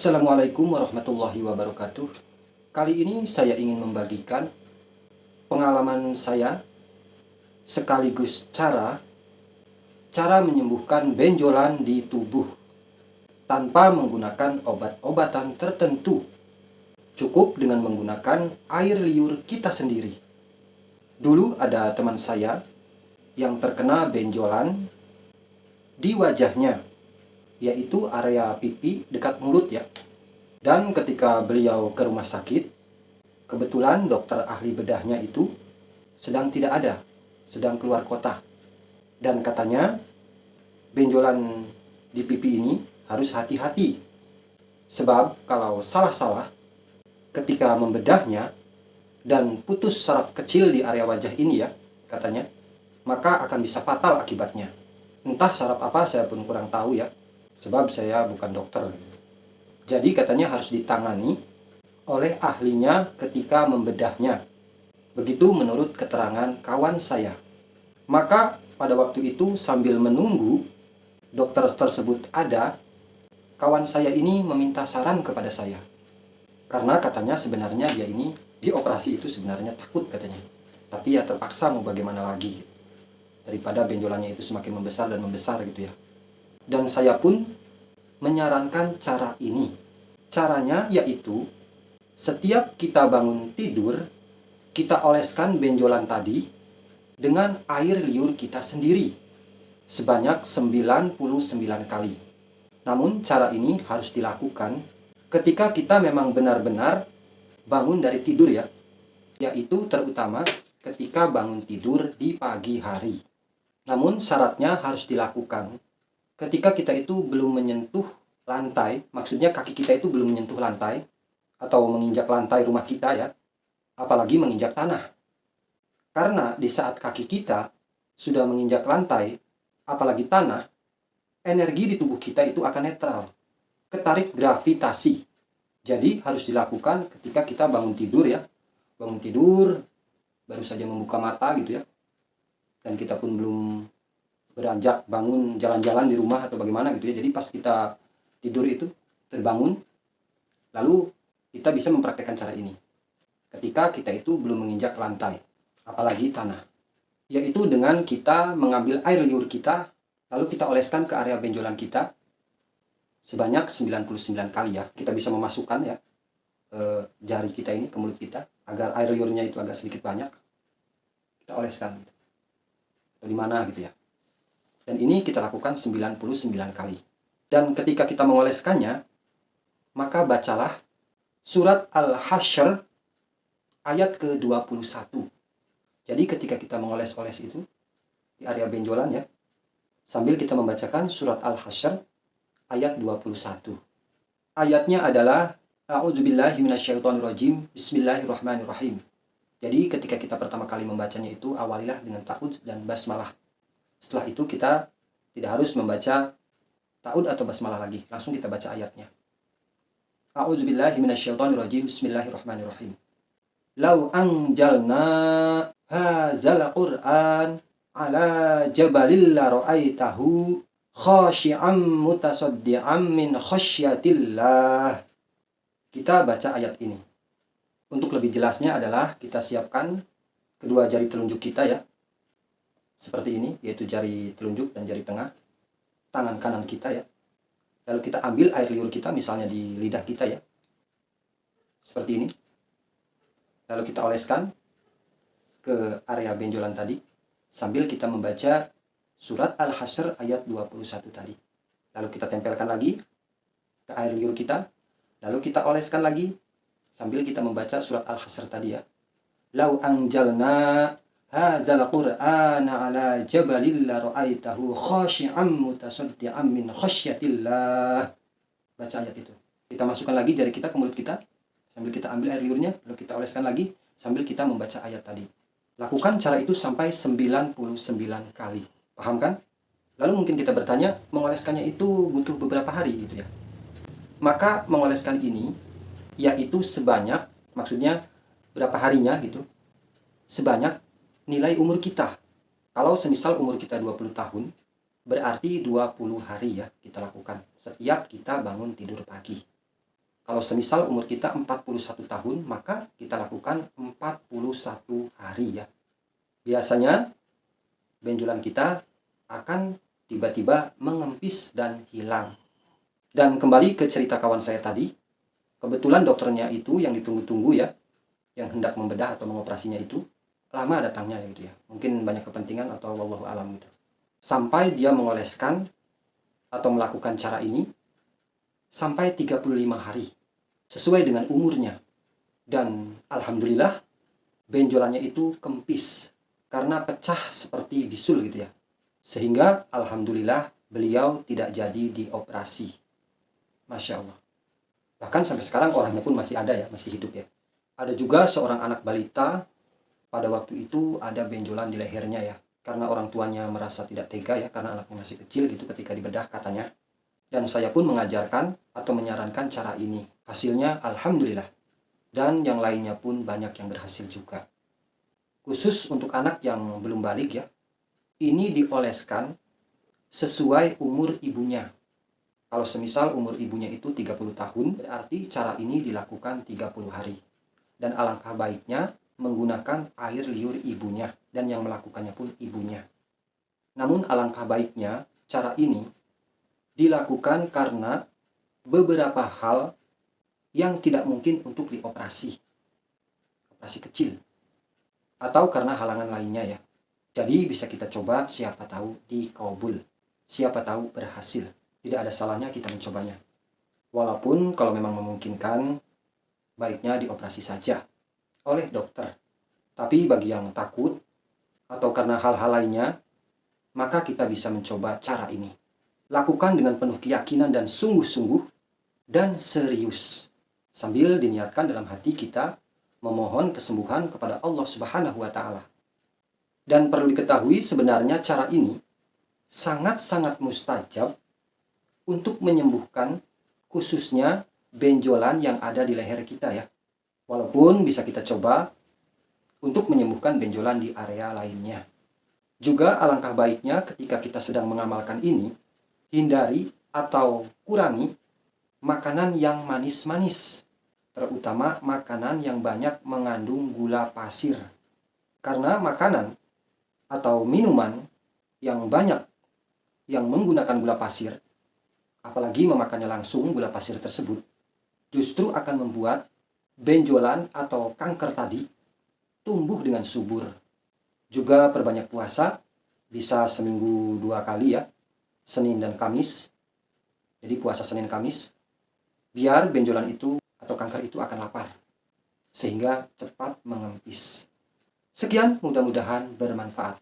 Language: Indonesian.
Assalamualaikum warahmatullahi wabarakatuh. Kali ini saya ingin membagikan pengalaman saya sekaligus cara menyembuhkan benjolan di tubuh tanpa menggunakan obat-obatan tertentu. Cukup dengan menggunakan air liur kita sendiri. Dulu ada teman saya yang terkena benjolan di wajahnya, yaitu area pipi dekat mulut ya. Dan ketika beliau ke rumah sakit, kebetulan dokter ahli bedahnya itu sedang tidak ada, sedang keluar kota. Dan katanya benjolan di pipi ini harus hati-hati. Sebab kalau salah-salah ketika membedahnya dan putus saraf kecil di area wajah ini ya, katanya, maka akan bisa fatal akibatnya. Entah saraf apa saya pun kurang tahu ya, sebab saya bukan dokter. Jadi katanya harus ditangani oleh ahlinya ketika membedahnya. Begitu menurut keterangan kawan saya. Maka pada waktu itu sambil menunggu dokter tersebut ada, kawan saya ini meminta saran kepada saya. Karena katanya sebenarnya dia ini dioperasi itu sebenarnya takut katanya. Tapi ya terpaksa mau bagaimana lagi. Daripada benjolannya itu semakin membesar dan membesar gitu ya. Dan saya pun menyarankan cara ini. Caranya yaitu setiap kita bangun tidur, kita oleskan benjolan tadi dengan air liur kita sendiri sebanyak 99 kali. Namun cara ini harus dilakukan ketika kita memang benar-benar bangun dari tidur ya. Yaitu terutama ketika bangun tidur di pagi hari. Namun syaratnya harus dilakukan ketika kita itu belum menyentuh lantai, maksudnya kaki kita itu belum menyentuh lantai atau menginjak lantai rumah kita ya, apalagi menginjak tanah. Karena di saat kaki kita sudah menginjak lantai, apalagi tanah, energi di tubuh kita itu akan netral, ketarik gravitasi. Jadi harus dilakukan ketika kita bangun tidur ya, bangun tidur, baru saja membuka mata gitu ya, dan kita pun belum beranjak bangun jalan-jalan di rumah atau bagaimana gitu ya. Jadi pas kita tidur itu terbangun, lalu kita bisa mempraktekkan cara ini ketika kita itu belum menginjak lantai, apalagi tanah, yaitu dengan kita mengambil air liur kita, lalu kita oleskan ke area benjolan kita sebanyak 99 kali ya. Kita bisa memasukkan ya jari kita ini ke mulut kita agar air liurnya itu agak sedikit banyak, kita oleskan atau di mana gitu ya. Dan ini kita lakukan 99 kali. Dan ketika kita mengoleskannya, maka bacalah surat Al-Hasyr ayat ke-21. Jadi ketika kita mengoles-oles itu di area benjolan ya, sambil kita membacakan surat Al-Hasyr ayat 21. Ayatnya adalah A'udzubillahi minasyaitonirrajim, Bismillahirrahmanirrahim. Jadi ketika kita pertama kali membacanya itu, awalilah dengan ta'udz dan basmalah. Setelah itu kita tidak harus membaca ta'ud atau basmalah lagi. Langsung kita baca ayatnya. A'udzubillahi minasyaitonirrajim. Bismillahirrahmanirrahim. Lau anjalna hadzal Qur'an ala jabalil la ra'aitahu khashi'an mutasaddian min khasyatillah. Kita baca ayat ini. Untuk lebih jelasnya adalah kita siapkan kedua jari telunjuk kita ya. Seperti ini, yaitu jari telunjuk dan jari tengah, tangan kanan kita ya. Lalu kita ambil air liur kita, misalnya di lidah kita ya. Seperti ini. Lalu kita oleskan ke area benjolan tadi, sambil kita membaca surat Al-Hasyr ayat 21 tadi. Lalu kita tempelkan lagi ke air liur kita, lalu kita oleskan lagi, sambil kita membaca surat Al-Hasyr tadi ya. Lau anjalna hadzal Qur'ana ala jabalil la ra'aitahu khashi'an mutasaddian min khasyatillah. Baca ayat itu. Kita masukkan lagi jari kita ke mulut kita sambil kita ambil air liurnya, lalu kita oleskan lagi sambil kita membaca ayat tadi. Lakukan cara itu sampai 99 kali. Paham kan? Lalu mungkin kita bertanya, mengoleskannya itu butuh beberapa hari gitu ya. Maka mengoleskan ini yaitu sebanyak, maksudnya berapa harinya gitu, sebanyak nilai umur kita. Kalau semisal umur kita 20 tahun, berarti 20 hari ya kita lakukan setiap kita bangun tidur pagi. Kalau semisal umur kita 41 tahun, maka kita lakukan 41 hari ya. Biasanya benjolan kita akan tiba-tiba mengempis dan hilang. Dan kembali ke cerita kawan saya tadi, kebetulan dokternya itu yang ditunggu-tunggu ya, yang hendak membedah atau mengoperasinya itu, lama datangnya gitu ya. Mungkin banyak kepentingan atau wallahu alam gitu. Sampai dia mengoleskan atau melakukan cara ini sampai 35 hari sesuai dengan umurnya. Dan alhamdulillah benjolannya itu kempis karena pecah seperti bisul gitu ya. Sehingga alhamdulillah beliau tidak jadi dioperasi. Masya Allah. Bahkan sampai sekarang orangnya pun masih ada ya, masih hidup ya. Ada juga seorang anak balita, pada waktu itu ada benjolan di lehernya ya. Karena orang tuanya merasa tidak tega ya, karena anaknya masih kecil gitu ketika dibedah katanya. Dan saya pun mengajarkan atau menyarankan cara ini. Hasilnya alhamdulillah. Dan yang lainnya pun banyak yang berhasil juga. Khusus untuk anak yang belum balik ya, ini dioleskan sesuai umur ibunya. Kalau semisal umur ibunya itu 30 tahun, berarti cara ini dilakukan 30 hari. Dan alangkah baiknya menggunakan air liur ibunya, dan yang melakukannya pun ibunya. Namun alangkah baiknya cara ini dilakukan karena beberapa hal yang tidak mungkin untuk dioperasi. Operasi kecil. Atau karena halangan lainnya ya. Jadi bisa kita coba, siapa tahu dikabul. Siapa tahu berhasil. Tidak ada salahnya kita mencobanya. Walaupun kalau memang memungkinkan, baiknya dioperasi saja oleh dokter. Tapi bagi yang takut atau karena hal-hal lainnya, maka kita bisa mencoba cara ini. Lakukan dengan penuh keyakinan dan sungguh-sungguh dan serius. Sambil diniatkan dalam hati kita memohon kesembuhan kepada Allah Subhanahu wa Ta'ala. Dan perlu diketahui sebenarnya cara ini sangat-sangat mustajab untuk menyembuhkan khususnya benjolan yang ada di leher kita ya. Walaupun bisa kita coba untuk menyembuhkan benjolan di area lainnya. Juga alangkah baiknya ketika kita sedang mengamalkan ini, hindari atau kurangi makanan yang manis-manis, terutama makanan yang banyak mengandung gula pasir. Karena makanan atau minuman yang banyak yang menggunakan gula pasir, apalagi memakannya langsung gula pasir tersebut, justru akan membuat benjolan atau kanker tadi tumbuh dengan subur. Juga perbanyak puasa, bisa seminggu 2 kali ya, Senin dan Kamis. Jadi puasa Senin Kamis, biar benjolan itu atau kanker itu akan lapar, sehingga cepat mengempis. Sekian, mudah-mudahan bermanfaat.